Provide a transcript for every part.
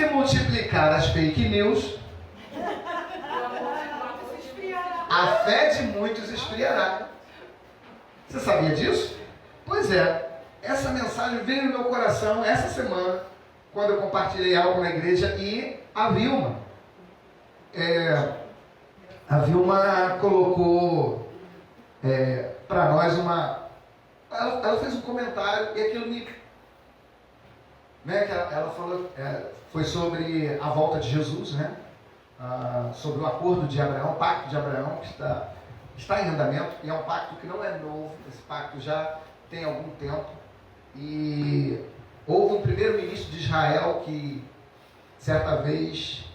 se multiplicar as fake news, a fé de muitos esfriará. Você sabia disso? Pois é, essa mensagem veio no meu coração essa semana, quando eu compartilhei algo na igreja, e a Vilma colocou para nós ela fez um comentário e aquilo me... Né, que ela falou, foi sobre a volta de Jesus, né? Sobre o acordo de Abraão, o pacto de Abraão, que está em andamento, e é um pacto que não é novo, esse pacto já tem algum tempo, e houve um primeiro-ministro de Israel que, certa vez,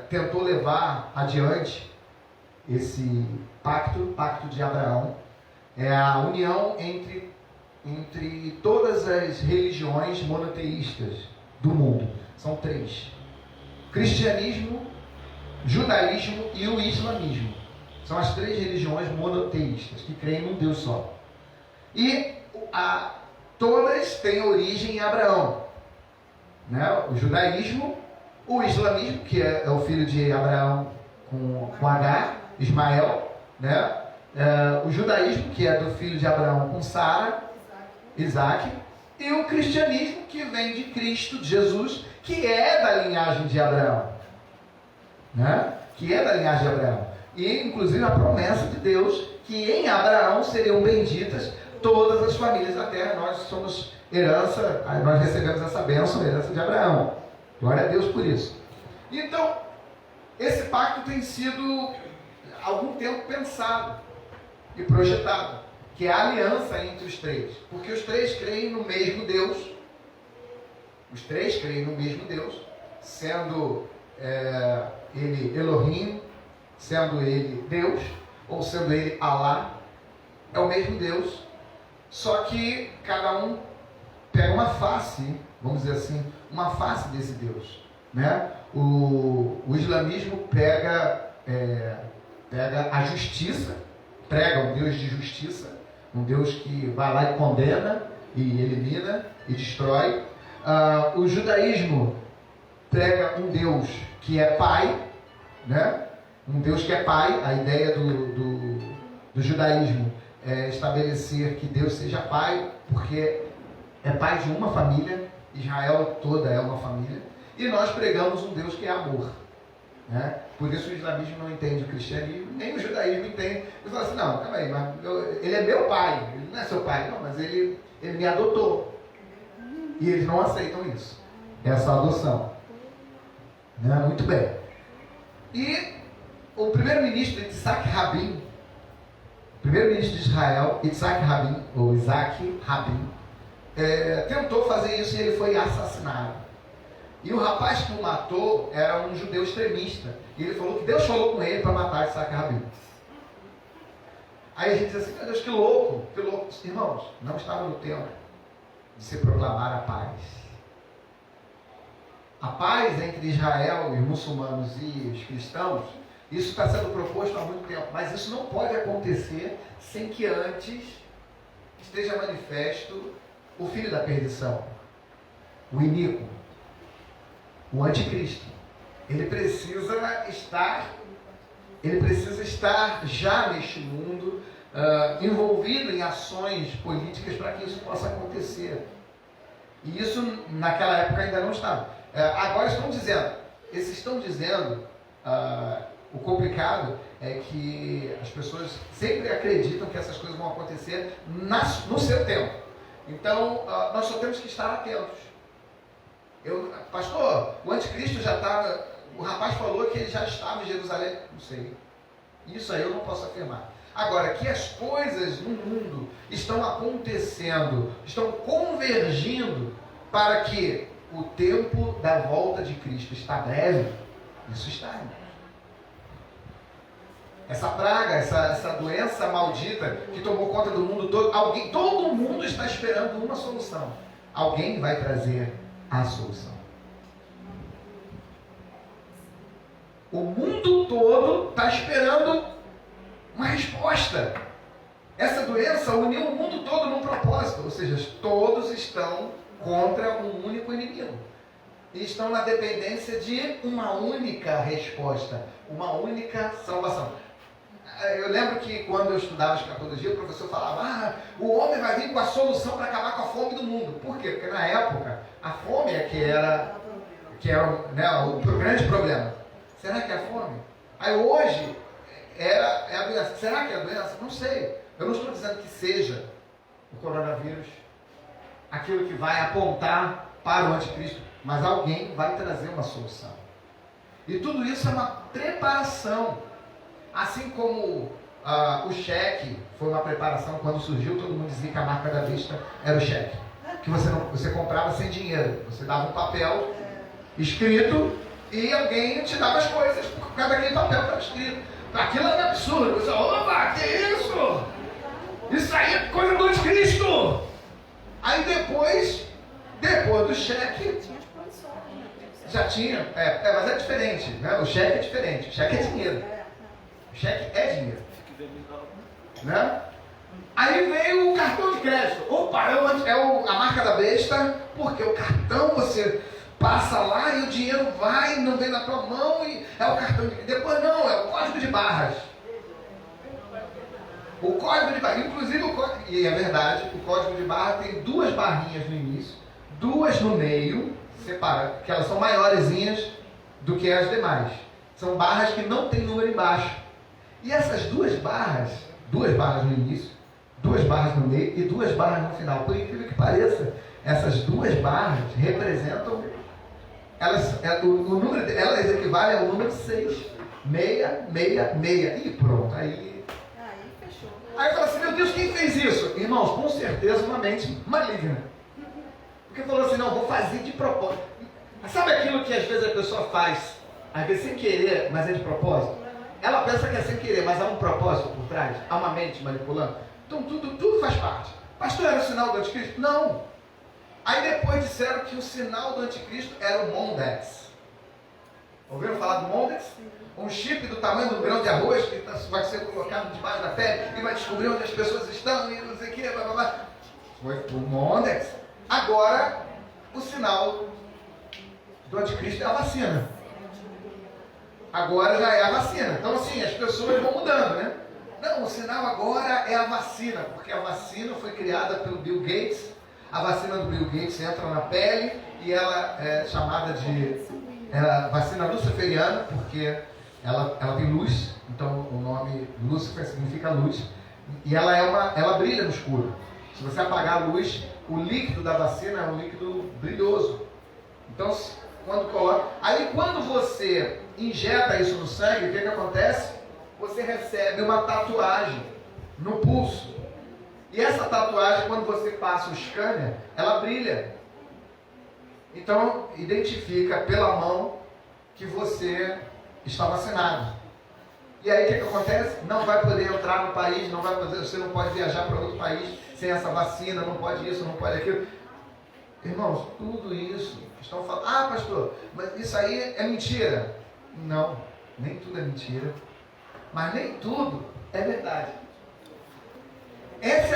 tentou levar adiante esse pacto de Abraão, a união entre todas as religiões monoteístas do mundo. São 3: cristianismo, judaísmo e o islamismo. São as 3 religiões monoteístas que creem num Deus só. E todas têm origem em Abraão, né? O judaísmo, o islamismo, que é o filho de Abraão com Agar, Ismael, né? O judaísmo, que é do filho de Abraão com Sara, Isaac, e o cristianismo, que vem de Cristo, de Jesus, que é da linhagem de Abraão, né? Que é da linhagem de Abraão. E, inclusive, a promessa de Deus, que em Abraão seriam benditas todas as famílias da terra. Nós somos herança, nós recebemos essa bênção, herança de Abraão. Glória a Deus por isso. Então, esse pacto tem sido há algum tempo pensado e projetado, que é a aliança entre os 3. Porque os 3 creem no mesmo Deus. Os 3 creem no mesmo Deus, sendo ele Elohim, sendo ele Deus, ou sendo ele Alá. É o mesmo Deus, só que cada um pega uma face, vamos dizer assim, uma face desse Deus, né? O islamismo pega a justiça, prega um Deus de justiça, um Deus que vai lá e condena, e elimina, e destrói. O judaísmo prega um Deus que é pai, né? Um Deus que é pai. A ideia do judaísmo é estabelecer que Deus seja pai, porque é pai de uma família, Israel toda é uma família, e nós pregamos um Deus que é amor, né? Por isso o islamismo não entende o cristianismo, nem o judaísmo entende. Ele fala assim, não, calma aí, mas ele é meu pai, ele não é seu pai, não, mas ele me adotou. E eles não aceitam isso, essa adoção, né? Muito bem. E o primeiro-ministro Yitzhak Rabin, primeiro-ministro de Israel, Yitzhak Rabin, ou Isaac Rabin, tentou fazer isso e ele foi assassinado. E o rapaz que o matou era um judeu extremista. E ele falou que Deus falou com ele para matar Yitzhak Rabin. Aí a gente diz assim, meu Deus, que louco, que louco. Irmãos, não estava no tempo de se proclamar a paz. A paz entre Israel e os muçulmanos e os cristãos, isso está sendo proposto há muito tempo. Mas isso não pode acontecer sem que antes esteja manifesto o filho da perdição, o iníquo, o anticristo. Ele precisa estar já neste mundo, envolvido em ações políticas para que isso possa acontecer. E isso naquela época ainda não estava. Agora estão dizendo, o complicado é que as pessoas sempre acreditam que essas coisas vão acontecer no seu tempo. Então, nós só temos que estar atentos. Pastor, o anticristo já estava... O rapaz falou que ele já estava em Jerusalém. Não sei. Isso aí eu não posso afirmar. Agora, que as coisas no mundo estão acontecendo, estão convergindo para que o tempo da volta de Cristo está breve, isso está, irmãos. Essa praga, essa doença maldita que tomou conta do mundo todo, todo mundo está esperando uma solução. Alguém vai trazer a solução. O mundo todo está esperando uma resposta. Essa doença uniu o mundo todo num propósito, ou seja, todos estão contra um único inimigo. e estão na dependência de uma única resposta, uma única salvação. Eu lembro que quando eu estudava escatologia, o professor falava: o homem vai vir com a solução para acabar com a fome do mundo. Por quê? Porque na época a fome é que era né, o grande problema. Será que é a fome? Aí hoje é a doença. Será que é a doença? Não sei. Eu não estou dizendo que seja o coronavírus aquilo que vai apontar para o anticristo, mas alguém vai trazer uma solução. E tudo isso é uma preparação. Assim como o cheque foi uma preparação, quando surgiu, todo mundo dizia que a marca da besta era o cheque. Que você comprava sem dinheiro. Você dava um papel escrito e alguém te dava as coisas por causa daquele papel que estava escrito. Aquilo era absurdo. Você, opa, que isso? Isso aí é coisa do anticristo. Aí depois do cheque, já tinha, mas é diferente, né? O cheque é diferente, o cheque é dinheiro. O cheque é dinheiro. Né? Aí veio o cartão de crédito. Opa, a marca da besta, porque o cartão você passa lá e o dinheiro vai, não vem na tua mão e é o cartão de... Depois não, é o código de barras. O código de barras, inclusive e é verdade, o código de barra tem 2 barrinhas no início, 2 no meio, separa, que elas são maiorzinhas do que as demais. São barras que não tem número embaixo. E essas 2 barras no início, 2 barras no meio e 2 barras no final. Por incrível que pareça, essas 2 barras representam, o número delas equivale ao número 6. 666. E pronto, aí fechou. Aí eu falo assim: meu Deus, quem fez isso? Irmãos, com certeza uma mente maligna. Porque falou assim: não, vou fazer de propósito. Sabe aquilo que às vezes a pessoa faz, às vezes sem querer, mas é de propósito? Ela pensa que é sem querer, mas há um propósito por trás, há uma mente manipulando. Então tudo faz parte. Pastor, era o sinal do anticristo? Não. Aí depois disseram que o sinal do anticristo era o Mondex. Ouviram falar do Mondex? Um chip do tamanho do grão de arroz que vai ser colocado debaixo da pele e vai descobrir onde as pessoas estão e não sei o que, blá blá blá. Foi o Mondex. Agora, o sinal do anticristo é a vacina. Agora já é a vacina. Então assim, as pessoas vão mudando, né? Não, o sinal agora é a vacina, porque a vacina foi criada pelo Bill Gates. A vacina do Bill Gates entra na pele e ela é chamada de vacina luciferiana, porque ela tem luz, então o nome Lúcifer significa luz. E ela brilha no escuro. Se você apagar a luz, o líquido da vacina é um líquido brilhoso. Então, quando você injeta isso no sangue, o que acontece? Você recebe uma tatuagem no pulso. E essa tatuagem, quando você passa o scanner, ela brilha. Então, identifica pela mão que você está vacinado. E aí, o que acontece? Não vai poder entrar no país, você não pode viajar para outro país sem essa vacina, não pode isso, não pode aquilo. Irmãos, tudo isso, estão falando: pastor, mas isso aí é mentira. Não, nem tudo é mentira, mas nem tudo é verdade. Essa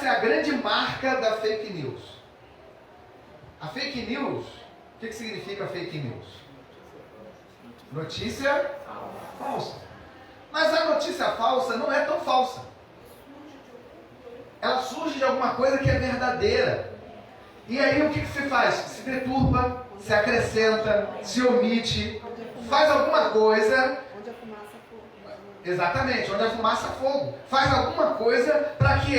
é a grande marca da fake news. A fake news, o que significa fake news? Notícia falsa. Mas a notícia falsa não é tão falsa. Ela surge de alguma coisa que é verdadeira. E aí o que se faz? Se deturpa, se acrescenta, se omite, faz alguma coisa. Onde a fumaça fogo. Exatamente, onde a fumaça fogo. Faz alguma coisa para que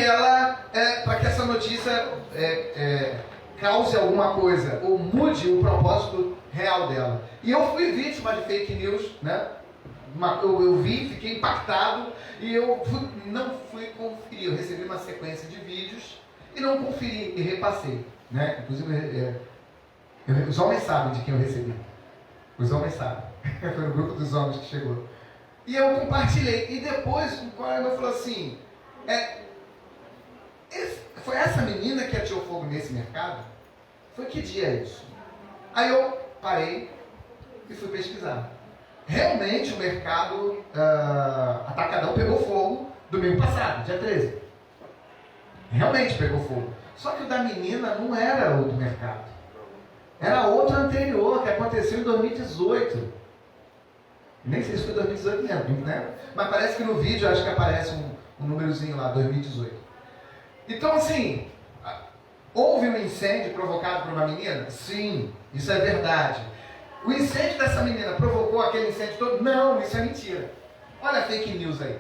essa notícia cause alguma coisa, ou mude o propósito real dela. E eu fui vítima de fake news, né? Eu vi, fiquei impactado e não fui conferir. Eu recebi uma sequência de vídeos e não conferi e repassei, né? Inclusive, os homens sabem de quem eu recebi. Os homens sabem. Foi o grupo dos homens que chegou. E eu compartilhei. E depois o coronel falou assim: foi essa menina que atirou fogo nesse mercado? Foi que dia isso? Aí eu parei e fui pesquisar. Realmente o mercado Atacadão pegou fogo domingo passado, dia 13. Realmente pegou fogo. Só que o da menina não era o do mercado. Era outro anterior, que aconteceu em 2018. Nem sei se foi 2018 mesmo, né? Mas parece que no vídeo, acho que aparece um númerozinho lá, 2018. Então, assim, houve um incêndio provocado por uma menina? Sim, isso é verdade. O incêndio dessa menina provocou aquele incêndio todo? Não, isso é mentira. Olha a fake news aí.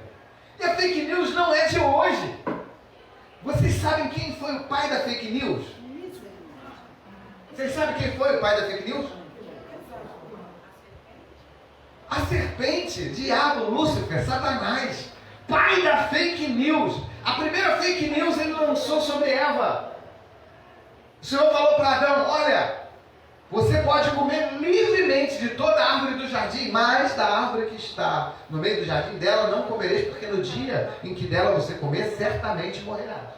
E a fake news não é de hoje. Vocês sabem quem foi o pai da fake news? Vocês sabem quem foi o pai da fake news? A serpente, diabo, Lúcifer, Satanás, pai da fake news. A primeira fake news ele lançou sobre Eva. O Senhor falou para Adão, olha, você pode comer livremente de toda a árvore do jardim, mas da árvore que está no meio do jardim dela não comereis, porque no dia em que dela você comer, certamente morrerás.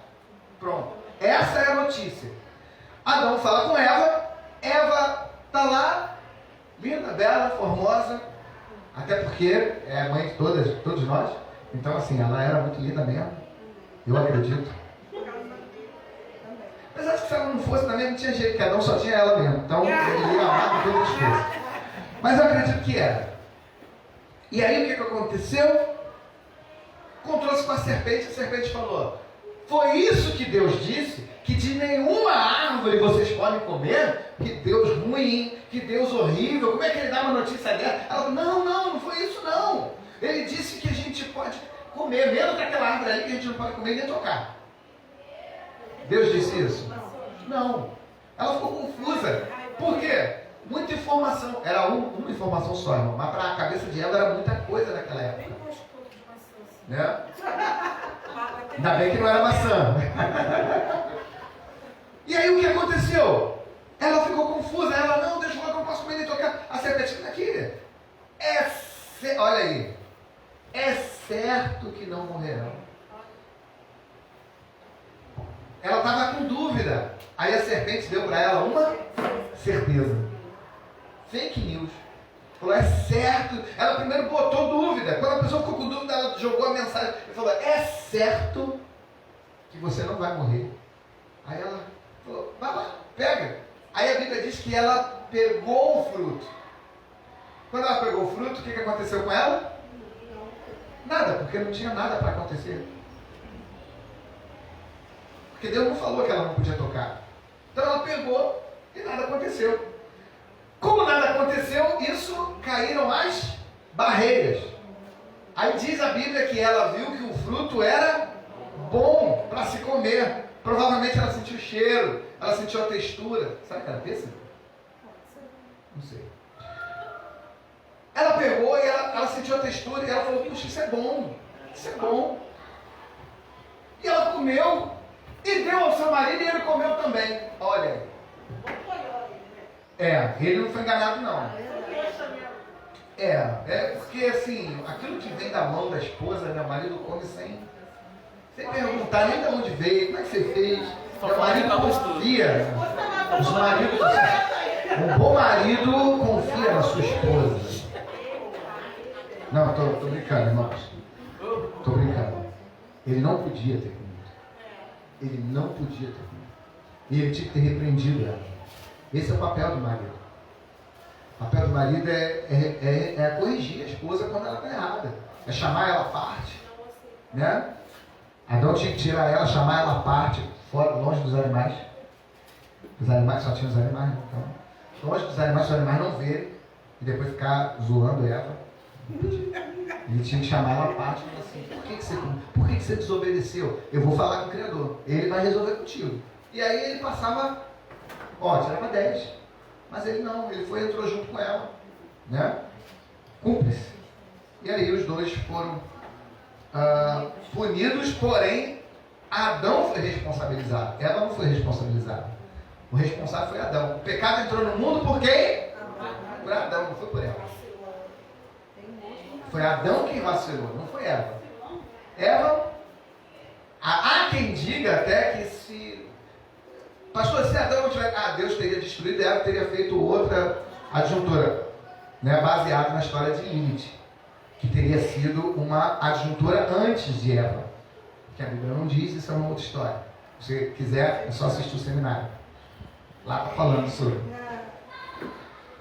Pronto. Essa é a notícia. Adão fala com Eva, Eva está lá, linda, bela, formosa, até porque é a mãe de todos nós. Então, assim, ela era muito linda mesmo. Eu acredito. Mas acho que se ela não fosse também, não tinha jeito, cada um só tinha ela mesmo. Então, ele ia amar com todo o esforço. Mas eu acredito que era. E aí, o que aconteceu? Encontrou-se com a serpente falou, foi isso que Deus disse? Que de nenhuma árvore vocês podem comer? Que Deus ruim, que Deus horrível. Como é que ele dá uma notícia dessa? Ela falou, não foi isso não. Ele disse que a gente pode comer, menos daquela árvore ali que a gente não pode comer nem tocar. Deus disse isso? Não. Ela ficou confusa. Por quê? Muita informação. Era uma informação só, irmão. Mas para a cabeça de ela era muita coisa naquela época. Né? Ainda bem que não era maçã. E aí o que aconteceu? Ela ficou confusa. Ela, não, deixa eu ver que eu não posso comer nem tocar. A serpente aqui. Olha aí. É certo que não morrerão. Ela estava com dúvida. Aí a serpente deu para ela uma certeza. Fake news. Falou, é certo. Ela primeiro botou dúvida. Quando a pessoa ficou com dúvida, ela jogou a mensagem e falou, é certo que você não vai morrer. Aí ela falou, vai lá, pega. Aí a Bíblia diz que ela pegou o fruto. Quando ela pegou o fruto, o que aconteceu com ela? Nada, porque não tinha nada para acontecer. Porque Deus não falou que ela não podia tocar. Então ela pegou e nada aconteceu. Como nada aconteceu, isso caíram as barreiras. Aí diz a Bíblia que ela viu que o fruto era bom para se comer. Provavelmente ela sentiu o cheiro, ela sentiu a textura. Sabe que era pêssego? Não sei. Ela pegou e ela sentiu a textura e ela falou, puxa, isso é bom. Isso é bom. E ela comeu e deu ao seu marido e ele comeu também. Olha aí. Ele não foi enganado não. Porque assim, aquilo que vem da mão da esposa, meu marido come sem perguntar nem de onde veio, como é que você fez. Meu marido confia. Os maridos, um bom marido confia na sua esposa. Não, tô brincando, irmãos. Tô brincando. Ele não podia ter comido. Ele não podia ter comido. E ele tinha que ter repreendido ela. Esse é o papel do marido. O papel do marido é corrigir a esposa quando ela está errada. É chamar ela à parte. Né? Adão tinha que tirar ela, chamar ela à parte, fora, longe dos animais. Os animais só tinham os animais, então. Longe dos animais, os animais não verem e depois ficar zoando ela. Ele tinha que chamar ela à parte e falar assim, por que você desobedeceu? Eu vou falar com o Criador. Ele vai resolver contigo. E aí ele passava, tirava 10. Mas ele não, ele entrou junto com ela. Né? Cúmplice. E aí os dois foram punidos, porém Adão foi responsabilizado. Ela não foi responsabilizada. O responsável foi Adão. O pecado entrou no mundo por quem? Por Adão, não foi por ela. Foi Adão que vacilou, não foi Eva. Eva, há quem diga até que se... Pastor, se Adão não tiver... Deus teria destruído ela, teria feito outra adjuntora, né, baseado na história de Lilith, que teria sido uma adjuntora antes de Eva. Que a Bíblia não diz, isso é uma outra história. Se você quiser, é só assistir o seminário. Lá está falando sobre.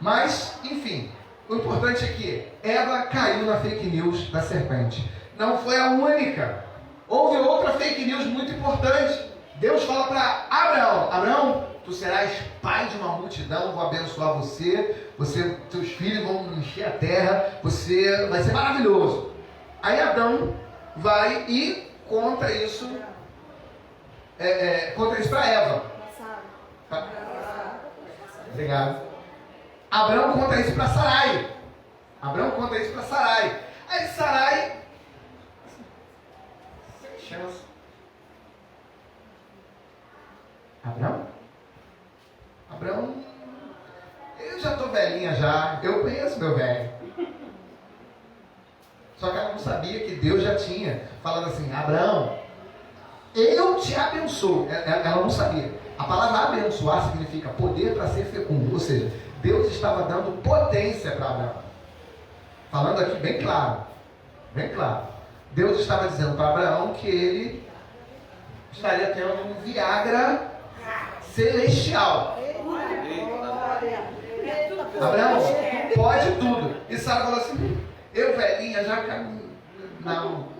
Mas, enfim, o importante é que Eva caiu na fake news da serpente. Não foi a única. Houve outra fake news muito importante. Deus fala para Abraão: Abraão, tu serás pai de uma multidão, vou abençoar você, teus filhos vão encher a terra, você vai ser maravilhoso. Aí Adão vai e conta isso para Eva. Obrigado. Abraão conta isso para Sarai. Aí Sarai chama-se Abraão, eu já estou velhinha já, eu conheço meu velho. Só que ela não sabia que Deus já tinha falado assim: Abraão, eu te abençoo. Ela não sabia. A palavra abençoar significa poder para ser fecundo. Ou seja, Deus estava dando potência para Abraão. Falando aqui bem claro. Deus estava dizendo para Abraão que ele estaria tendo um Viagra celestial. Abraão, pode tudo. E Sara falou assim: eu velhinha já... Não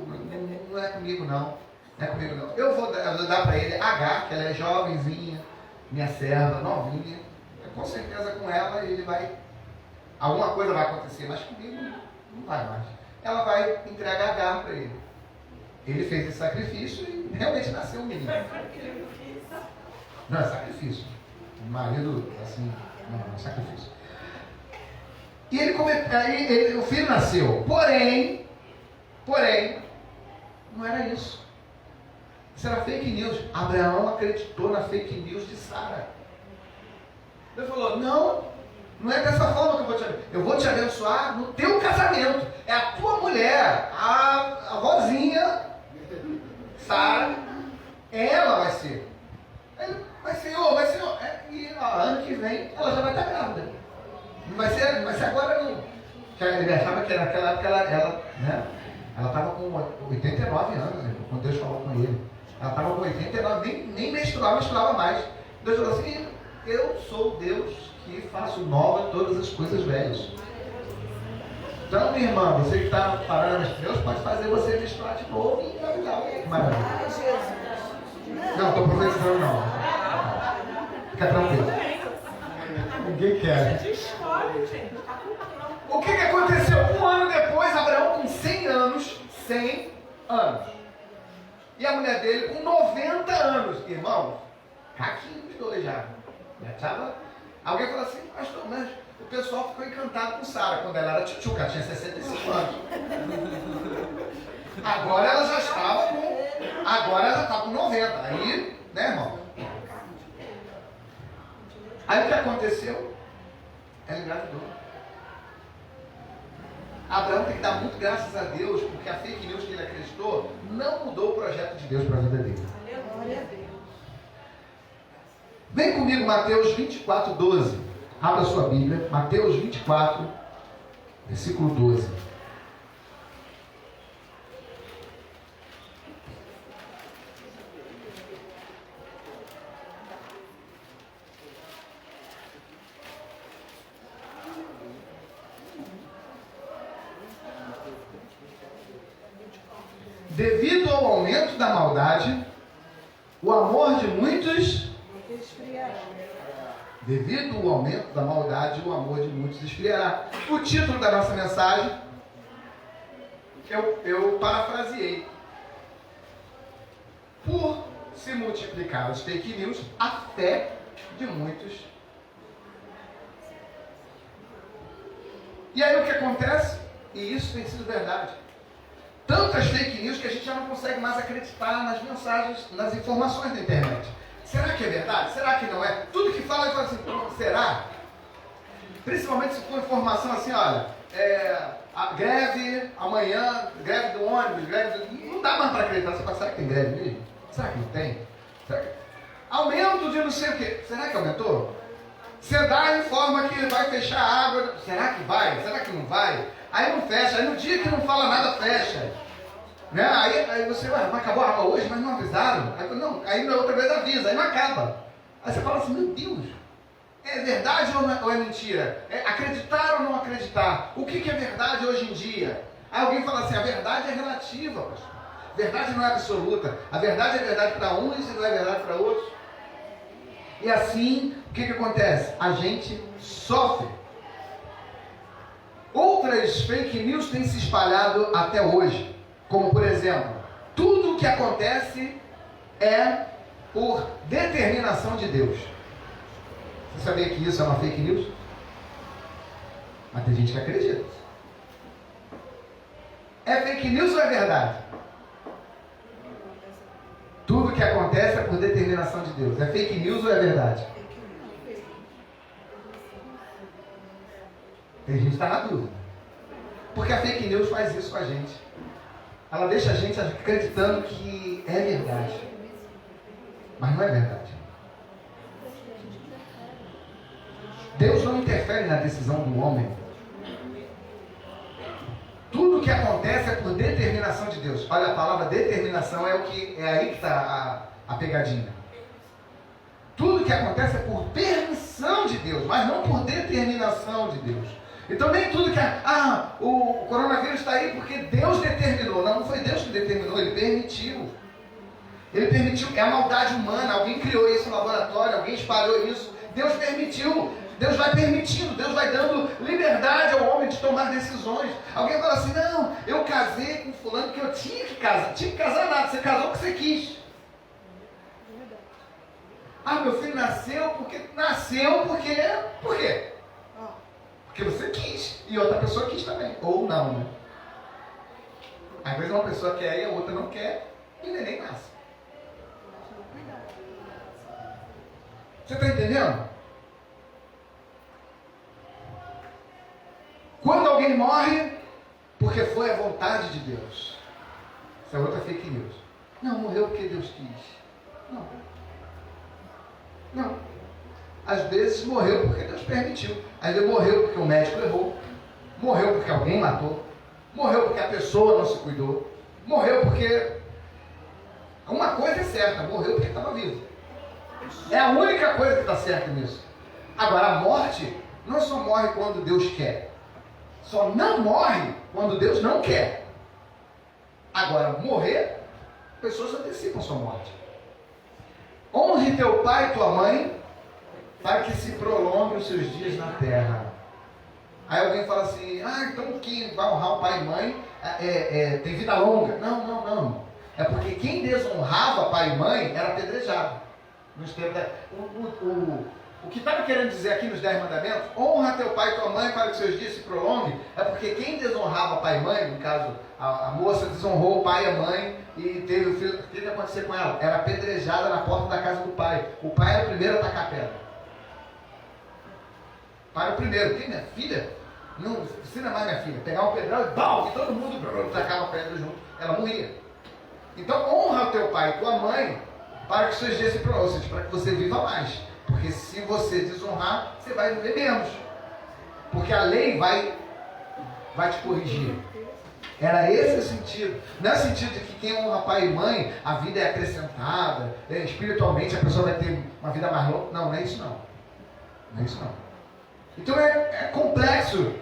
é comigo não. Eu vou dar para ele Agar, que ela é jovenzinha, minha serva, novinha. Com certeza com ela ele vai... Alguma coisa vai acontecer, mas comigo não vai mais. Ela vai entregar Agar para ele. Ele fez esse sacrifício e realmente nasceu um menino. Não, é sacrifício. O marido, assim, não, é sacrifício. E o filho nasceu. Porém, não era isso. Isso era fake news. Abraão acreditou na fake news de Sara. Ele falou: não é dessa forma que eu vou te abençoar. Eu vou te abençoar no teu casamento. É a tua mulher, a vozinha, Sara, ela vai ser. Mas Senhor. E ano que vem ela já vai estar grávida. Não vai ser agora não. Ele achava que naquela época ela estava com 89 anos, quando Deus falou com ele. Ela estava com 89, nem menstruava mais. Deus falou assim: eu sou Deus que faço nova todas as coisas velhas. Então, minha irmã, você que está parando, Deus pode fazer você menstruar de novo e engravidar. Que maravilha. Não, estou profetizando não. Fica tranquilo. Ninguém quer. O que aconteceu? Um ano depois, Abraão com 100 anos. E a mulher dele com 90 anos. Irmão, caquinho de dois já. Alguém falou assim: pastor, mas o pessoal ficou encantado com Sara quando ela era tchutchuca, ela tinha 65 anos. Agora ela já está com 90. Aí, né, irmão? Aí o que aconteceu? Ela engravidou. Abraão tem que dar muito graças a Deus, porque a fake news que ele acreditou não mudou o projeto de Deus para a vida dele. Vem comigo, Mateus 24, 12. Abra sua Bíblia, Mateus 24, versículo 12. Devido ao aumento da maldade, o amor de muitos esfriará. Devido ao aumento da maldade, o amor de muitos esfriará. O título da nossa mensagem, eu parafraseei. Por se multiplicar os fake news, a fé de muitos. E aí o que acontece? E isso tem sido verdade. Tantas fake news que a gente já não consegue mais acreditar nas mensagens, nas informações da internet. Será que é verdade? Será que não é? Tudo que fala, fala assim: será? Principalmente se for informação assim: olha, a greve amanhã, greve do ônibus, não dá mais para acreditar. Você fala: será que tem greve mesmo? Será que não tem? Aumento de não sei o quê. Será que aumentou? Sedar informa que vai fechar a água. Será que vai? Será que não vai? Aí não fecha. Aí no dia que não fala nada, fecha. Né? Aí você vai acabou a aula hoje, mas não avisaram. Aí na outra vez avisa, aí não acaba. Aí você fala assim, meu Deus, é verdade ou é mentira? É acreditar ou não acreditar? O que é verdade hoje em dia? Aí alguém fala assim, a verdade é relativa, pastor. A verdade não é absoluta. A verdade é verdade para uns e não é verdade para outros. E assim, o que acontece? A gente sofre. Outras fake news têm se espalhado até hoje. Como, por exemplo, tudo o que acontece é por determinação de Deus. Você sabia que isso é uma fake news? Mas tem gente que acredita. É fake news ou é verdade? Tudo que acontece é por determinação de Deus. É fake news ou é verdade? Tem gente que está na dúvida. Porque a fake news faz isso com a gente. Ela deixa a gente acreditando que é verdade. Mas não é verdade. Deus não interfere na decisão do homem. Tudo que acontece é por determinação de Deus. Olha, a palavra determinação é aí que está a pegadinha. Tudo que acontece é por permissão de Deus, mas não por determinação de Deus. Então nem tudo que o coronavírus está aí porque Deus determinou. Não foi Deus que determinou, Ele permitiu. Ele permitiu, é a maldade humana, alguém criou isso no laboratório, alguém espalhou isso. Deus permitiu, Deus vai permitindo, Deus vai dando liberdade ao homem de tomar decisões. Alguém fala assim, não, eu casei com fulano que eu tinha que casar. Tinha que casar nada, você casou porque você quis. Meu filho nasceu porque... Por quê? Porque você quis, e outra pessoa quis também, ou não, né? Às vezes uma pessoa quer e a outra não quer, e o neném nasce. Você está entendendo? Quando alguém morre, porque foi a vontade de Deus. Isso é outra fake news. Não, morreu porque Deus quis. Não. Às vezes morreu porque Deus permitiu. Às vezes morreu porque o médico errou. Morreu porque alguém matou. Morreu porque a pessoa não se cuidou. Morreu porque... Uma coisa é certa, morreu porque estava vivo. É a única coisa que está certa nisso. Agora, a morte não só morre quando Deus quer. Só não morre quando Deus não quer. Agora, morrer, pessoas antecipam sua morte. Honre teu pai e tua mãe, para que se prolongue os seus dias na terra. Aí alguém fala assim, então quem vai honrar o pai e mãe tem vida longa. Não. É porque quem desonrava pai e mãe era apedrejado. O que estava querendo dizer aqui nos 10 mandamentos, honra teu pai e tua mãe para que seus dias se prolonguem, é porque quem desonrava pai e mãe, no caso, a moça desonrou o pai e a mãe e teve o filho, o que ia acontecer com ela? Era apedrejada na porta da casa do pai. O pai era o primeiro a tacar a pedra. O pai era o primeiro. Quem, minha filha? Não ensina mais minha filha. Pegar um pedrão e todo mundo tacava a pedra junto. Ela morria. Então honra teu pai e tua mãe para que seus dias se prolonguem, ou seja, para que você viva mais. Porque se você desonrar, você vai viver menos. Porque a lei vai te corrigir. Era esse o sentido. Não é o sentido de que quem honra pai e mãe, a vida é acrescentada, espiritualmente a pessoa vai ter uma vida mais longa. Não é isso não. Não é isso não. Então é complexo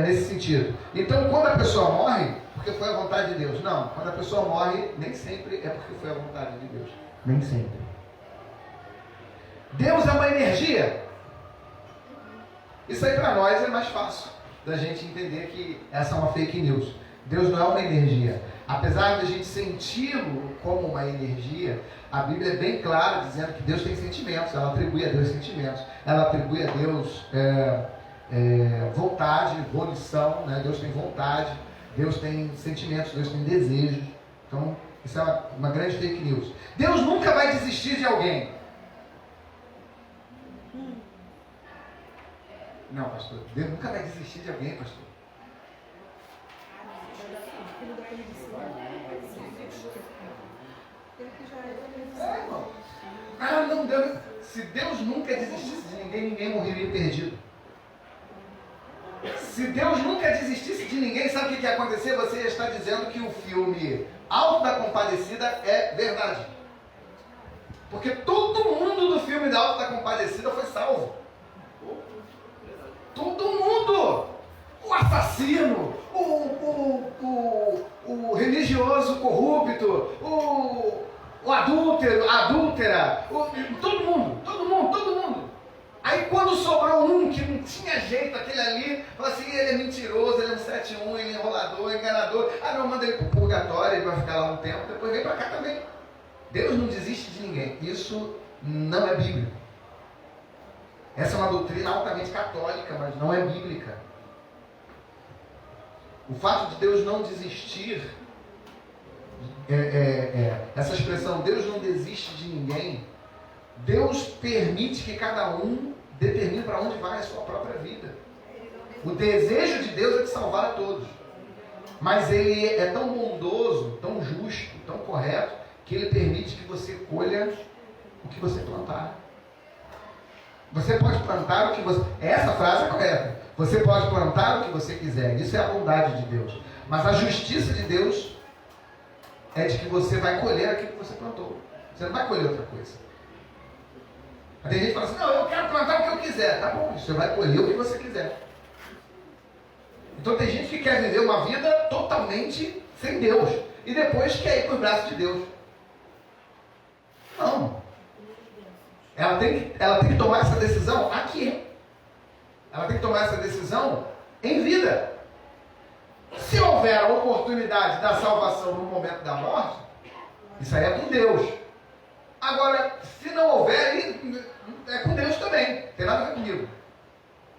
nesse sentido. Então quando a pessoa morre, porque foi a vontade de Deus. Não, quando a pessoa morre, nem sempre é porque foi a vontade de Deus. Nem sempre. Deus é uma energia. Isso aí para nós é mais fácil da gente entender que essa é uma fake news. Deus não é uma energia. Apesar de a gente senti-lo como uma energia, a Bíblia é bem clara dizendo que Deus tem sentimentos. Ela atribui a Deus sentimentos. Ela atribui a Deus vontade, volição, né? Deus tem vontade, Deus tem sentimentos, Deus tem desejos. Então, isso é uma grande fake news. Deus nunca vai desistir de alguém. Não, pastor. Deus nunca vai desistir de alguém, pastor. Não, Deus, se Deus nunca desistisse de ninguém, ninguém morreria perdido. Se Deus nunca desistisse de ninguém, sabe o que ia acontecer? Você ia estar dizendo que o filme Auto da Compadecida é verdade. Porque todo mundo do filme da Auto da Compadecida foi salvo. Todo mundo! O assassino, o religioso corrupto, o adúltero, a adúltera, todo mundo. Aí quando sobrou um que não tinha jeito, aquele ali, falou assim, ele é mentiroso, ele é um 7-1, ele é enrolador, enganador. Ah não, manda ele pro purgatório, ele vai ficar lá um tempo, depois vem pra cá também. Deus não desiste de ninguém. Isso não é bíblico. Essa é uma doutrina altamente católica, mas não é bíblica. O fato de Deus não desistir, essa expressão, Deus não desiste de ninguém, Deus permite que cada um determine para onde vai a sua própria vida. O desejo de Deus é de salvar a todos. Mas Ele é tão bondoso, tão justo, tão correto, que Ele permite que você colha o que você plantar. Você pode plantar o que você... Essa frase é correta. Você pode plantar o que você quiser. Isso é a bondade de Deus. Mas a justiça de Deus é de que você vai colher aquilo que você plantou. Você não vai colher outra coisa. Tem gente que fala assim, não, eu quero plantar o que eu quiser. Tá bom, você vai colher o que você quiser. Então tem gente que quer viver uma vida totalmente sem Deus. E depois quer ir para os braços de Deus. Não. Ela tem que tomar essa decisão aqui. Ela tem que tomar essa decisão em vida. Se houver a oportunidade da salvação no momento da morte, isso aí é com Deus. Agora, se não houver, é com Deus também. Não tem nada a ver comigo.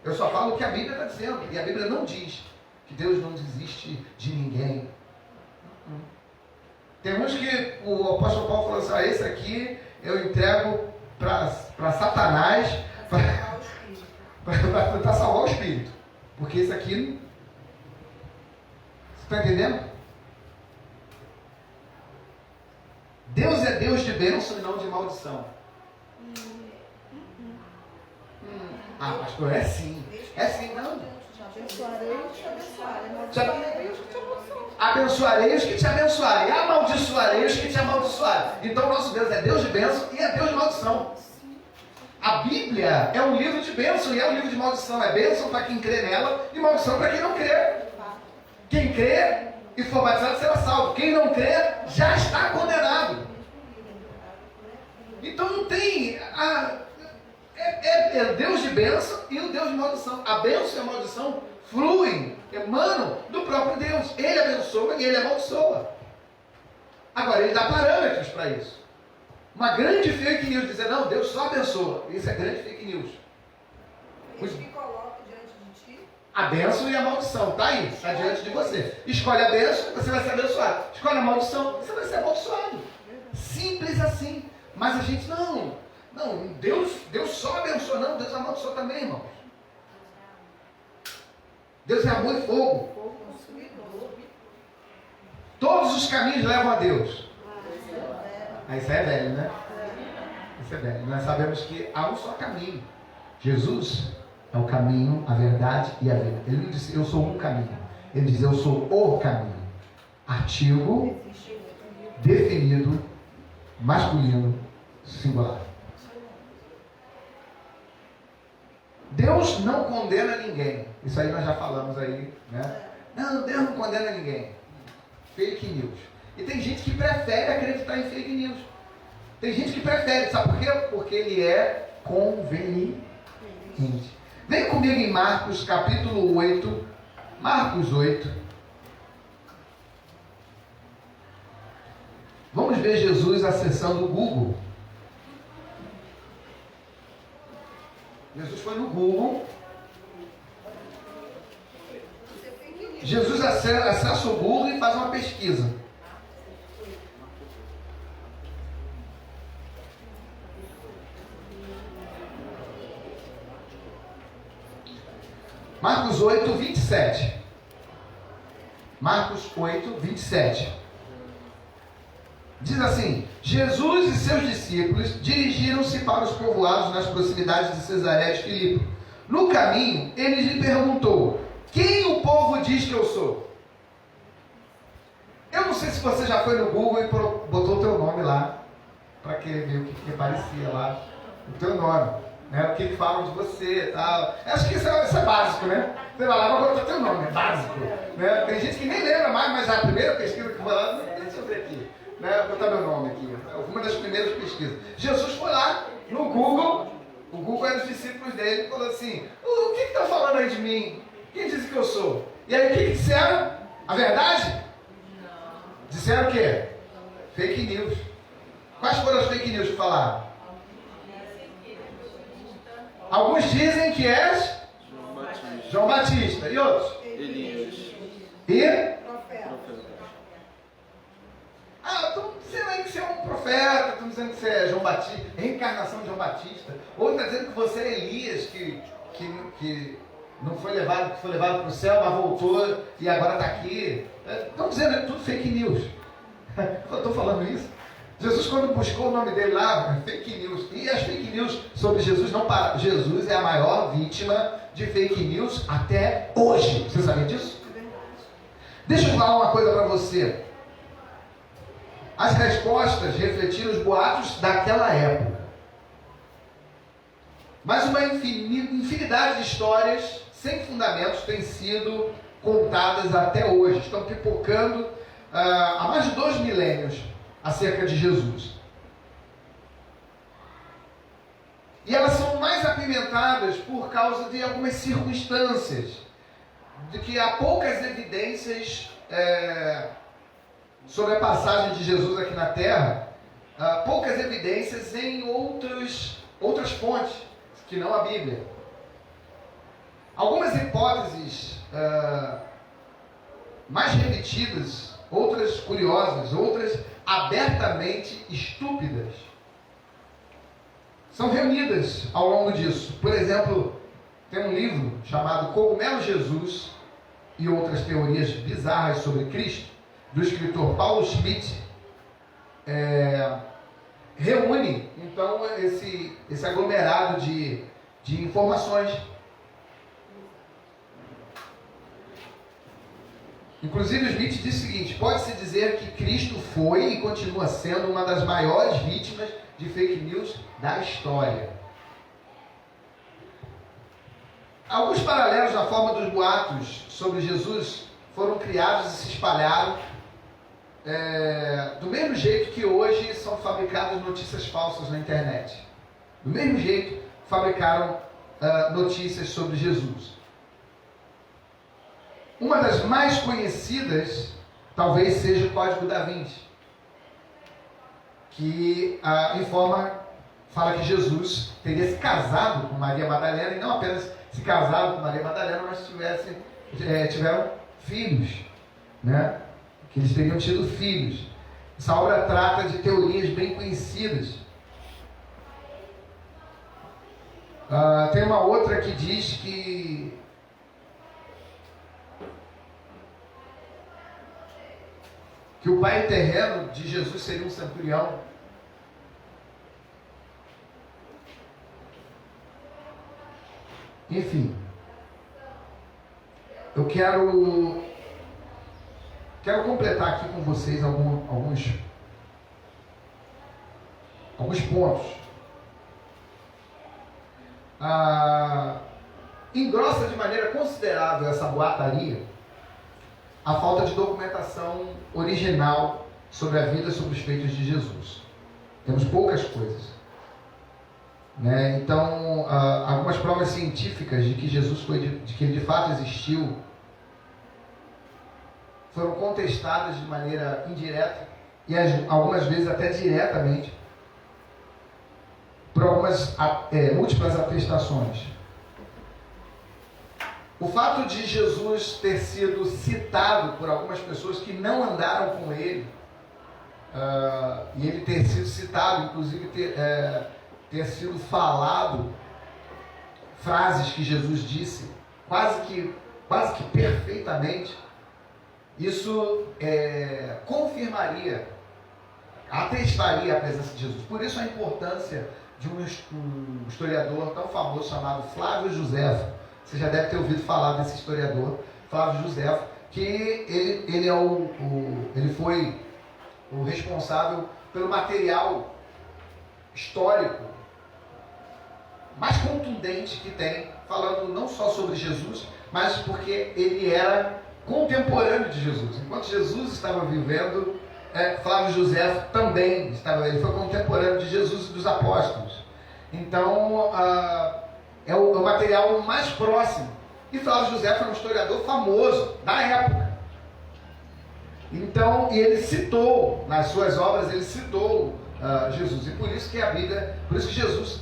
Eu só falo o que a Bíblia está dizendo. E a Bíblia não diz que Deus não desiste de ninguém. Tem uns que o apóstolo Paulo falou assim, esse aqui eu entrego para Satanás para tentar salvar o espírito. Porque esse aqui... Você está entendendo? Deus é Deus de bênção e não de maldição. Pastor, é sim. É sim, não. Abençoarei os que abençoarem. Abençoarei os que te abençoarem. Amaldiçoarei os que te amaldiçoarem. Então, nosso Deus é Deus de bênção e é Deus de maldição. A Bíblia é um livro de bênção e é um livro de maldição. É bênção para quem crê nela e maldição para quem não crê. Quem crê e for batizado será salvo. Quem não crê já está condenado. Então não tem... É Deus de bênção e o Deus de maldição. A bênção e a maldição fluem, emanam do próprio Deus. Ele abençoa e ele amaldiçoa. Agora, ele dá parâmetros para isso. Uma grande fake news dizer, não, Deus só abençoa. Isso é grande fake news. Eis que coloco diante de ti a bênção e a maldição. Está aí, está diante de você. Escolhe a bênção, você vai ser abençoado. Escolhe a maldição, você vai ser amaldiçoado. Simples assim. Mas a gente, não, Deus só abençoa. Não, Deus amaldiçoa também, irmãos. Deus é amor e fogo. fogo consumidor. Todos os caminhos levam a Deus. Isso é velho, né? Isso é velho. Nós sabemos que há um só caminho. Jesus é o caminho, a verdade e a vida. Ele não disse, eu sou um caminho. Ele diz, eu sou o caminho. Artigo, definido, masculino, singular. Deus não condena ninguém. Isso aí nós já falamos aí, né? Não, Deus não condena ninguém. Fake news. E tem gente que prefere acreditar em fake news. Tem gente que prefere, sabe por quê? Porque ele é conveniente. Vem comigo em Marcos capítulo 8. Marcos 8. Vamos ver Jesus acessando o Google. Jesus foi no Google. Jesus acessa o Google e faz uma pesquisa. Marcos 8, 27. Marcos 8, 27. Diz assim: Jesus e seus discípulos dirigiram-se para os povoados nas proximidades de Cesareia de Filipe. No caminho, ele lhe perguntou: quem povo diz que eu sou? Eu não sei se você já foi no Google e botou o teu nome lá, para querer ver o que aparecia lá, o teu nome, né? O que falam de você e tal. Acho que isso é básico, né? Você vai lá, vai botar teu nome, é básico. Né? Tem gente que nem lembra mais, mas a primeira pesquisa que foi lá, deixa eu ver aqui, né? Vou botar meu nome aqui, uma das primeiras pesquisas. Jesus foi lá no Google, o Google era os discípulos dele, e falou assim: o que está falando aí de mim? Quem disse que eu sou? E aí o que disseram? A verdade? Disseram o quê? Fake news. Quais foram as fake news que falaram? Alguns dizem que és João Batista. E outros? Elias. E? Profeta. Estão dizendo aí que você é um profeta, estão dizendo que você é João Batista, reencarnação de João Batista. Ou está dizendo que você é Elias, que não foi levado, que foi levado para o céu, mas voltou e agora está aqui. Estão dizendo, é tudo fake news. Eu estou falando isso. Jesus, quando buscou o nome dele lá, fake news. E as fake news sobre Jesus não param. Jesus é a maior vítima de fake news até hoje. Você sabia disso? Deixa eu falar uma coisa para você. As respostas refletiram os boatos daquela época. Mas uma infinidade de histórias sem fundamentos têm sido contadas até hoje. Estão pipocando há mais de 2 milênios acerca de Jesus. E elas são mais apimentadas por causa de algumas circunstâncias, de que há poucas evidências sobre a passagem de Jesus aqui na Terra, poucas evidências em outras fontes, que não a Bíblia. Algumas hipóteses mais repetidas, outras curiosas, outras abertamente estúpidas, são reunidas ao longo disso. Por exemplo, tem um livro chamado Cogumelo Jesus e Outras Teorias Bizarras sobre Cristo, do escritor Paulo Schmidt. Reúne, então, esse aglomerado de informações. Inclusive, o Schmidt diz o seguinte: pode-se dizer que Cristo foi e continua sendo uma das maiores vítimas de fake news da história. Alguns paralelos na forma dos boatos sobre Jesus foram criados e se espalharam do mesmo jeito que hoje são fabricadas notícias falsas na internet. Do mesmo jeito fabricaram notícias sobre Jesus. Uma das mais conhecidas talvez seja o Código da Vinci, que fala que Jesus teria se casado com Maria Madalena, e não apenas se casado com Maria Madalena, mas tiveram filhos, né? Que eles teriam tido filhos. Essa obra trata de teorias bem conhecidas. Tem uma outra que diz que o pai terreno de Jesus seria um centurião. Enfim, eu quero completar aqui com vocês alguns pontos. Engrossa de maneira considerável essa boataria a falta de documentação original sobre a vida, sobre os feitos de Jesus. Temos poucas coisas, né? Então, algumas provas científicas de que Jesus de que ele de fato existiu, foram contestadas de maneira indireta e algumas vezes até diretamente por algumas múltiplas atestações. O fato de Jesus ter sido citado por algumas pessoas que não andaram com ele, e ele ter sido citado, inclusive ter sido falado frases que Jesus disse quase que perfeitamente, isso confirmaria, atestaria a presença de Jesus. Por isso a importância de um historiador tão famoso chamado Flávio Josefo. Você já deve ter ouvido falar desse historiador, Flávio Josefo, que ele foi o responsável pelo material histórico mais contundente que tem, falando não só sobre Jesus, mas porque ele era contemporâneo de Jesus. Enquanto Jesus estava vivendo, Flávio Josefo também estava, ele foi contemporâneo de Jesus e dos apóstolos. Então, é o material mais próximo. E Flávio Josefo era um historiador famoso da época. Então, ele citou, nas suas obras, ele citou Jesus. E por isso que a Bíblia, por isso que Jesus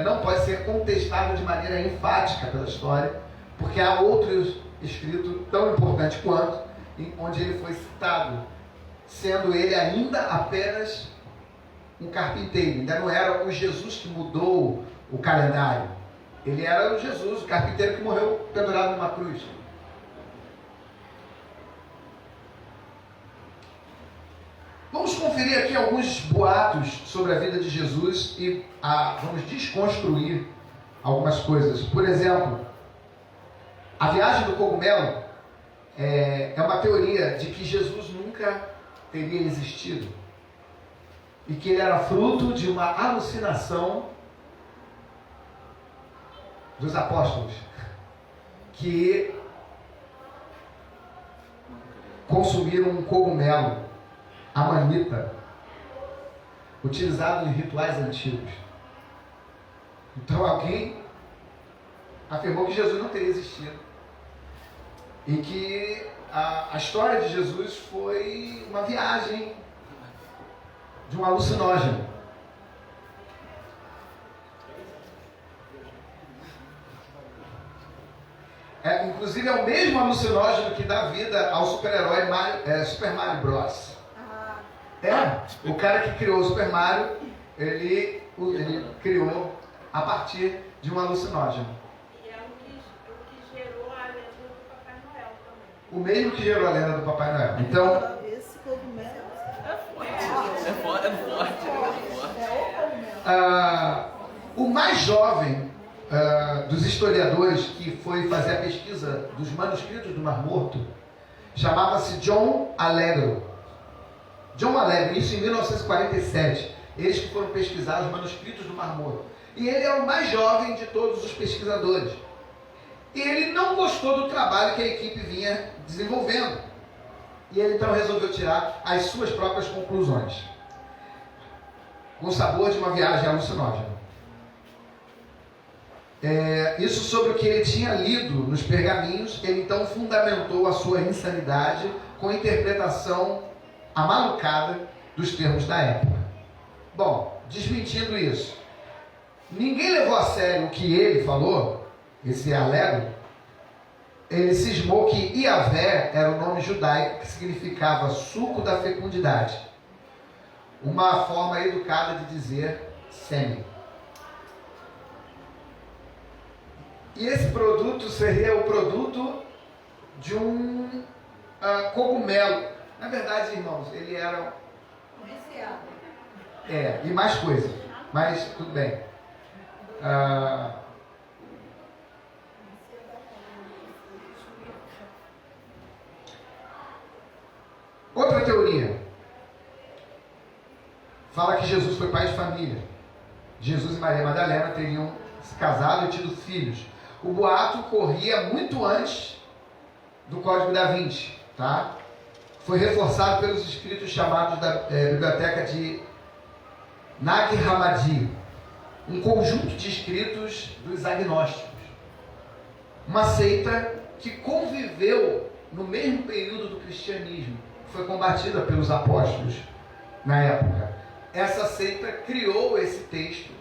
não pode ser contestado de maneira enfática pela história, porque há outros escritos tão importantes quanto, onde ele foi citado, sendo ele ainda apenas um carpinteiro. Ainda não era o Jesus que mudou o calendário. Ele era o Jesus, o carpinteiro que morreu pendurado numa cruz. Vamos conferir aqui alguns boatos sobre a vida de Jesus e vamos desconstruir algumas coisas. Por exemplo, a viagem do cogumelo é uma teoria de que Jesus nunca teria existido e que ele era fruto de uma alucinação dos apóstolos que consumiram um cogumelo, amanita, utilizado em rituais antigos. Então alguém afirmou que Jesus não teria existido e que a história de Jesus foi uma viagem de um alucinógeno. Inclusive é o mesmo alucinógeno que dá vida ao super-herói Super Mario Bros. O cara que criou o Super Mario, ele criou a partir de um alucinógeno. E é o que gerou a lenda do Papai Noel também. O mesmo que gerou a lenda do Papai Noel. Então, esse cogumelo é forte. O mais jovem dos historiadores que foi fazer a pesquisa dos manuscritos do Mar Morto chamava-se John Allegro. John Allegro, isso em 1947. Eles que foram pesquisar os manuscritos do Mar Morto. E ele é o mais jovem de todos os pesquisadores. E ele não gostou do trabalho que a equipe vinha desenvolvendo. E ele então resolveu tirar as suas próprias conclusões. Com o sabor de uma viagem alucinógena. Isso sobre o que ele tinha lido nos pergaminhos, ele então fundamentou a sua insanidade com a interpretação amalucada dos termos da época. Bom, desmentindo isso, ninguém levou a sério o que ele falou, esse Allegro. Ele cismou que Iavé era o nome judaico que significava suco da fecundidade, uma forma educada de dizer sêmen. E esse produto seria o produto de um cogumelo. Na verdade, irmãos, ele era... Viciado. e mais coisas. Mas tudo bem. Outra teoria. Fala que Jesus foi pai de família. Jesus e Maria Madalena teriam se casado e tido filhos. O boato corria muito antes do Código da Vinci, tá? Foi reforçado pelos escritos chamados da biblioteca de Nag Hammadi, um conjunto de escritos dos agnósticos, uma seita que conviveu no mesmo período do cristianismo, foi combatida pelos apóstolos na época. Essa seita criou esse texto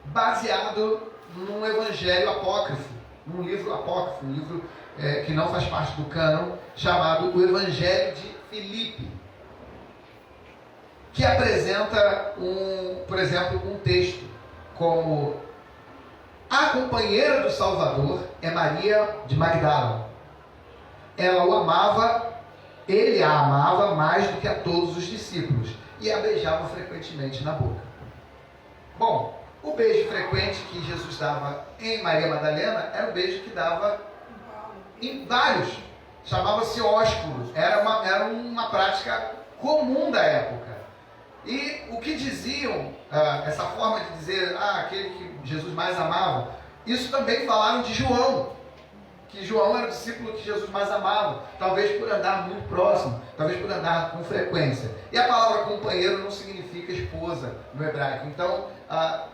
baseado num evangelho apócrifo, num livro apócrifo, um livro que não faz parte do cânon, chamado o Evangelho de Filipe, que apresenta, por exemplo, um texto como: a companheira do Salvador é Maria de Magdala. Ela o amava, ele a amava mais do que a todos os discípulos e a beijava frequentemente na boca. Bom, o beijo frequente que Jesus dava em Maria Madalena era o beijo que dava em vários. Chamava-se ósculo. Era uma prática comum da época. E o que diziam, essa forma de dizer, aquele que Jesus mais amava, isso também falaram de João, que João era o discípulo que Jesus mais amava, talvez por andar muito próximo, talvez por andar com frequência. E a palavra companheiro não significa esposa no hebraico, então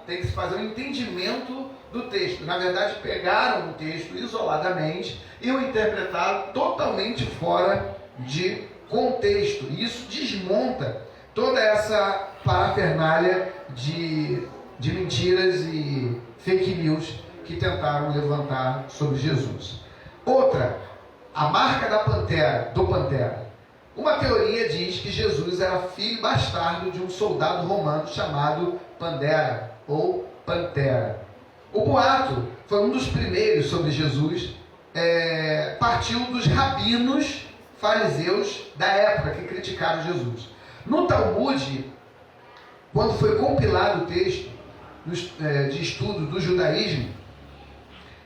tem que se fazer um entendimento do texto. Na verdade, pegaram o texto isoladamente e o interpretaram totalmente fora de contexto. E isso desmonta toda essa parafernália de mentiras e fake news que tentaram levantar sobre Jesus. Outra, a marca do Pantera. Uma teoria diz que Jesus era filho bastardo de um soldado romano chamado Pandera ou Pantera. O boato foi um dos primeiros sobre Jesus, partiu dos rabinos fariseus da época que criticaram Jesus. No Talmud, quando foi compilado o texto de estudo do judaísmo,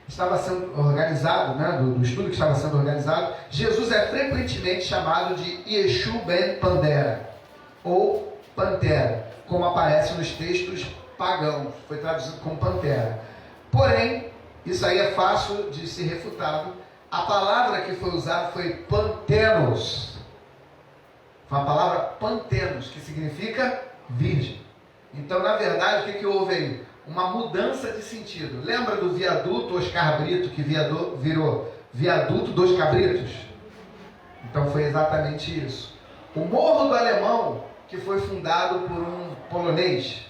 estava sendo organizado, do estudo que estava sendo organizado, Jesus é frequentemente chamado de Yeshu ben Pandera, ou Pantera, como aparece nos textos pagãos, foi traduzido como Pantera. Porém, isso aí é fácil de ser refutado. A palavra que foi usada foi pantenos. Foi a palavra pantenos, que significa virgem. Então, na verdade, o que houve aí? Uma mudança de sentido. Lembra do viaduto Oscar Brito, que virou viaduto dos Cabritos? Então foi exatamente isso. O Morro do Alemão, que foi fundado por um polonês.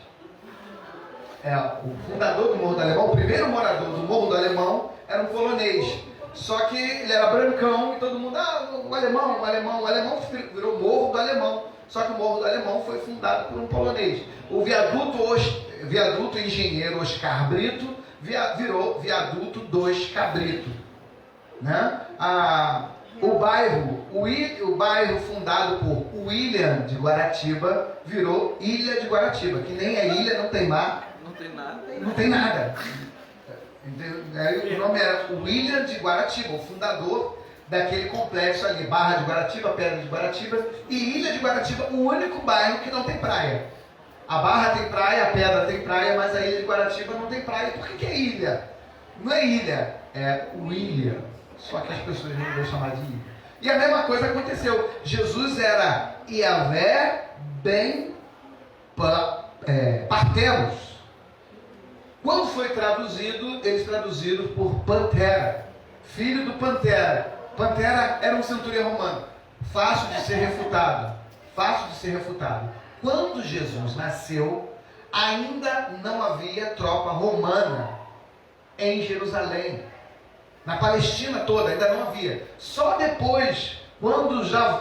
O fundador do Morro do Alemão, o primeiro morador do Morro do Alemão, era um polonês. Só que ele era brancão e todo mundo, o alemão virou Morro do Alemão. Só que o Morro do Alemão foi fundado por um polonês. O viaduto engenheiro Oscar Brito virou viaduto dos Cabrito. Né? O bairro fundado por William de Guaratiba virou Ilha de Guaratiba, que nem é ilha, não tem mar. Não tem nada. O nome era William de Guaratiba, o fundador daquele complexo ali, Barra de Guaratiba, Pedra de Guaratiba e Ilha de Guaratiba, o único bairro que não tem praia. A Barra tem praia, a Pedra tem praia, mas a Ilha de Guaratiba não tem praia. Por que é ilha? Não é ilha, é William. Só que as pessoas não vão chamar de ilha. E a mesma coisa aconteceu. Jesus era Iavé ben Partenos. Quando foi traduzido, eles traduziram por Pantera, filho do Pantera. Pantera era um centurião romano, fácil de ser refutado. Quando Jesus nasceu, ainda não havia tropa romana em Jerusalém. Na Palestina toda ainda não havia. Só depois, quando já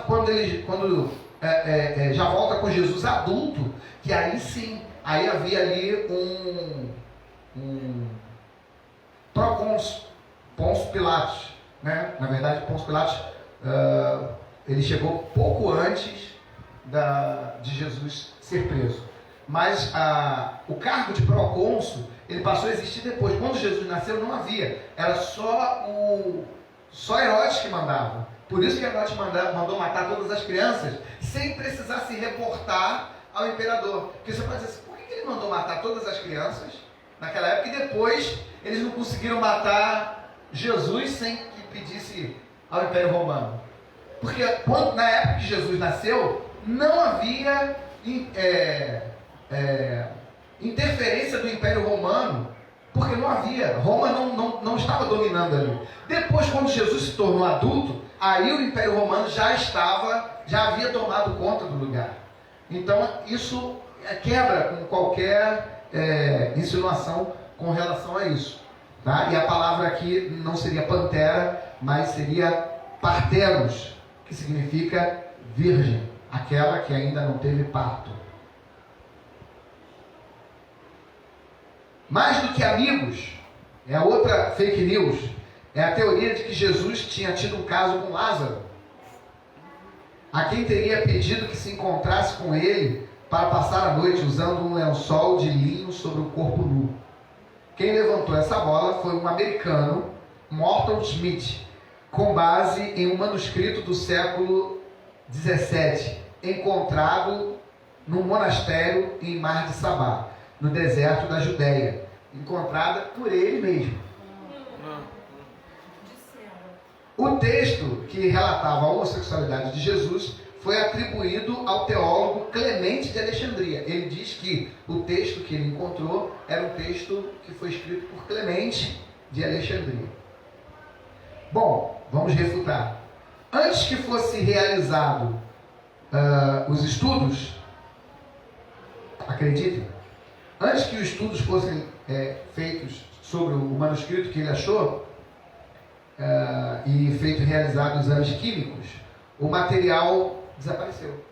volta com Jesus adulto, que aí sim, aí havia ali um procônsul, Pôncio Pilatos, né? Na verdade, Pôncio Pilatos ele chegou pouco antes de Jesus ser preso. Mas o cargo de procônsul ele passou a existir depois. Quando Jesus nasceu não havia. Era só Herodes que mandava. Por isso que Herodes mandou matar todas as crianças sem precisar se reportar ao imperador. Porque você pode dizer assim, por que ele mandou matar todas as crianças naquela época e depois eles não conseguiram matar Jesus sem que pedisse ao Império Romano? Porque na época que Jesus nasceu, não havia interferência do Império Romano, porque não havia. Roma não estava dominando ali. Depois, quando Jesus se tornou adulto, aí o Império Romano já havia tomado conta do lugar. Então, isso quebra com qualquer insinuação com relação a isso. Tá? E a palavra aqui não seria pantera, mas seria partenos, que significa virgem, aquela que ainda não teve parto. Mais do que amigos, é outra fake news, é a teoria de que Jesus tinha tido um caso com Lázaro, a quem teria pedido que se encontrasse com ele para passar a noite usando um lençol de linho sobre o corpo nu. Quem levantou essa bola foi um americano, Morton Smith, com base em um manuscrito do século 17, encontrado num monastério em Mar de Sabá, no deserto da Judéia, encontrada por ele mesmo. O texto que relatava a homossexualidade de Jesus foi atribuído ao teólogo Clemente de Alexandria. Ele diz que o texto que ele encontrou era um texto que foi escrito por Clemente de Alexandria. Bom, vamos refutar. Antes que fosse realizado os estudos, acreditem, antes que os estudos fossem feitos sobre o manuscrito que ele achou, e realizado exames químicos, o material desapareceu.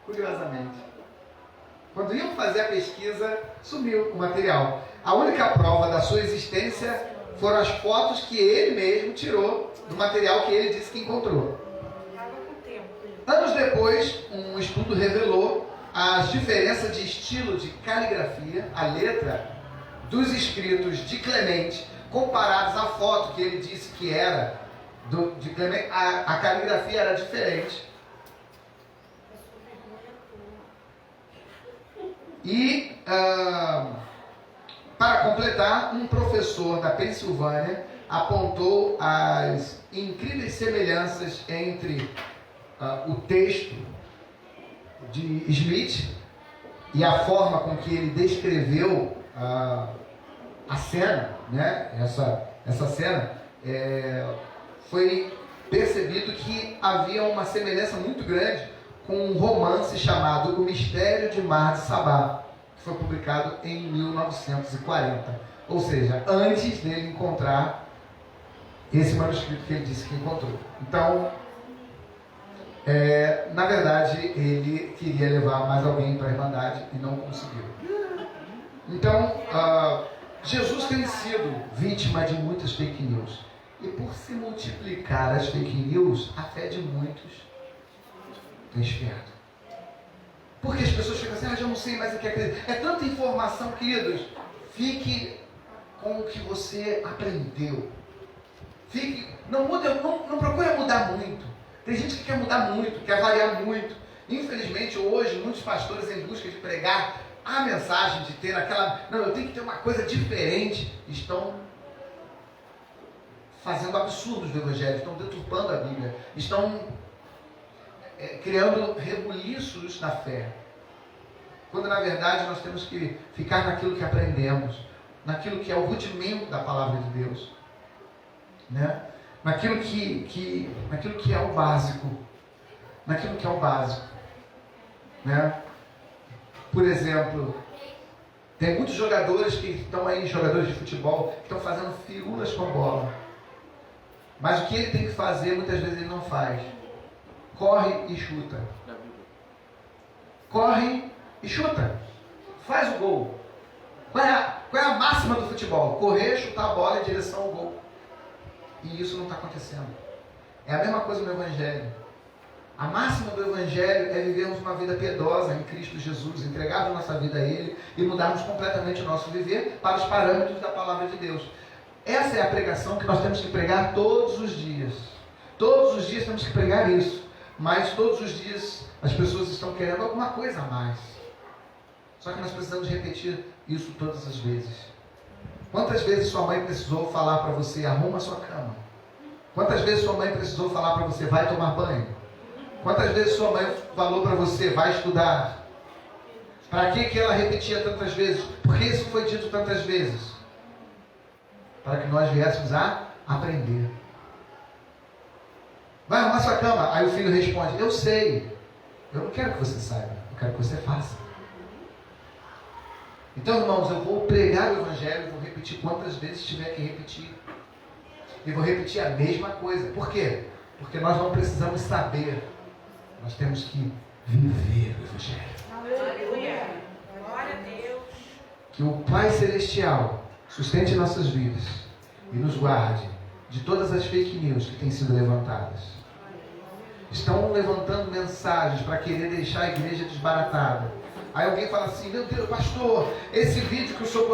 Curiosamente. Quando iam fazer a pesquisa, sumiu o material. A única prova da sua existência foram as fotos que ele mesmo tirou do material que ele disse que encontrou. Anos depois, um estudo revelou as diferenças de estilo de caligrafia, a letra dos escritos de Clemente, comparados à foto que ele disse que era de Clemente. A caligrafia era diferente. E, para completar, um professor da Pensilvânia apontou as incríveis semelhanças entre o texto de Smith e a forma com que ele descreveu a cena, né? Essa cena, foi percebido que havia uma semelhança muito grande com um romance chamado O Mistério de Mar de Sabá, que foi publicado em 1940, ou seja, antes dele encontrar esse manuscrito que ele disse que encontrou. Então, na verdade, ele queria levar mais alguém para a Irmandade e não conseguiu. Então, Jesus tem sido vítima de muitas fake news. E por se multiplicar as fake news, a fé de muitos tem esfriado. Porque as pessoas ficam assim, já não sei mais o que acreditar. É tanta informação, queridos. Fique com o que você aprendeu. Não procure mudar muito. Tem gente que quer mudar muito, quer variar muito. Infelizmente, hoje, muitos pastores, em busca de pregar a mensagem, de ter aquela... Não, eu tenho que ter uma coisa diferente. Estão fazendo absurdos do Evangelho, estão deturpando a Bíblia, estão criando rebuliços na fé. Quando, na verdade, nós temos que ficar naquilo que aprendemos, naquilo que é o rudimento da Palavra de Deus, né? Naquilo que é o básico, né? Por exemplo, tem muitos jogadores que estão aí, jogadores de futebol, que estão fazendo firulas com a bola. Mas o que ele tem que fazer, muitas vezes ele não faz. Corre e chuta. Corre e chuta. Faz o gol. Qual é a máxima do futebol? Correr, chutar a bola em direção ao gol. E isso não está acontecendo. É a mesma coisa no Evangelho. A máxima do Evangelho é vivermos uma vida piedosa em Cristo Jesus, entregarmos nossa vida a Ele e mudarmos completamente o nosso viver para os parâmetros da Palavra de Deus. Essa é a pregação que nós temos que pregar todos os dias. Todos os dias temos que pregar isso. Mas todos os dias as pessoas estão querendo alguma coisa a mais. Só que nós precisamos repetir isso todas as vezes. Quantas vezes sua mãe precisou falar para você, arruma a sua cama? Quantas vezes sua mãe precisou falar para você, vai tomar banho? Quantas vezes sua mãe falou para você, vai estudar? Para que ela repetia tantas vezes? Por que isso foi dito tantas vezes? Para que nós viéssemos a aprender. Vai arrumar sua cama. Aí o filho responde, eu sei. Eu não quero que você saiba, eu quero que você faça. Então, irmãos, eu vou pregar o Evangelho, vou repetir quantas vezes tiver que repetir. E vou repetir a mesma coisa. Por quê? Porque nós não precisamos saber. Nós temos que viver o Evangelho. Aleluia. Glória a Deus. Que o Pai Celestial sustente nossas vidas e nos guarde de todas as fake news que têm sido levantadas. Estão levantando mensagens para querer deixar a igreja desbaratada. Aí alguém fala assim, meu Deus, pastor, esse vídeo que o senhor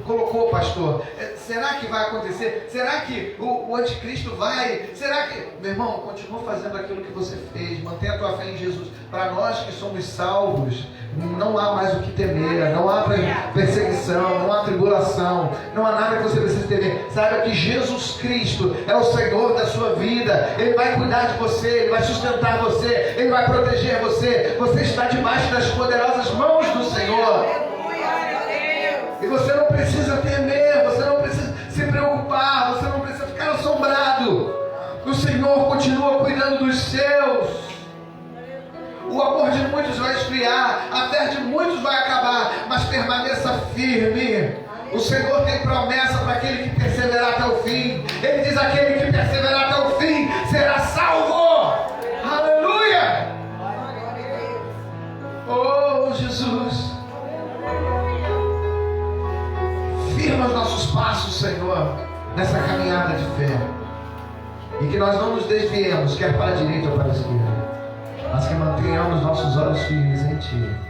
colocou, pastor, será que vai acontecer? Será que o anticristo vai? Será que... Meu irmão, continua fazendo aquilo que você fez, mantenha a tua fé em Jesus. Para nós que somos salvos, não há mais o que temer, não há perseguição, não há tribulação, não há nada que você precise temer. Saiba que Jesus Cristo é o Senhor da sua vida, Ele vai cuidar de você, Ele vai sustentar você, Ele vai proteger você. Você está debaixo das poderosas mãos do Senhor. E você não precisa temer, você não precisa se preocupar, você não precisa ficar assombrado. O Senhor continua cuidando dos seus. O amor de muitos vai esfriar, a fé de muitos vai acabar, mas permaneça firme. O Senhor tem promessa para aquele que perseverar até o fim. Ele diz: aquele que perseverar até o fim será salvo. Aleluia! Oh, Jesus! Firma os nossos passos, Senhor, nessa caminhada de fé. E que nós não nos desviemos, quer para a direita ou para a esquerda, mas que mantenhamos nossos olhos firmes em Ti.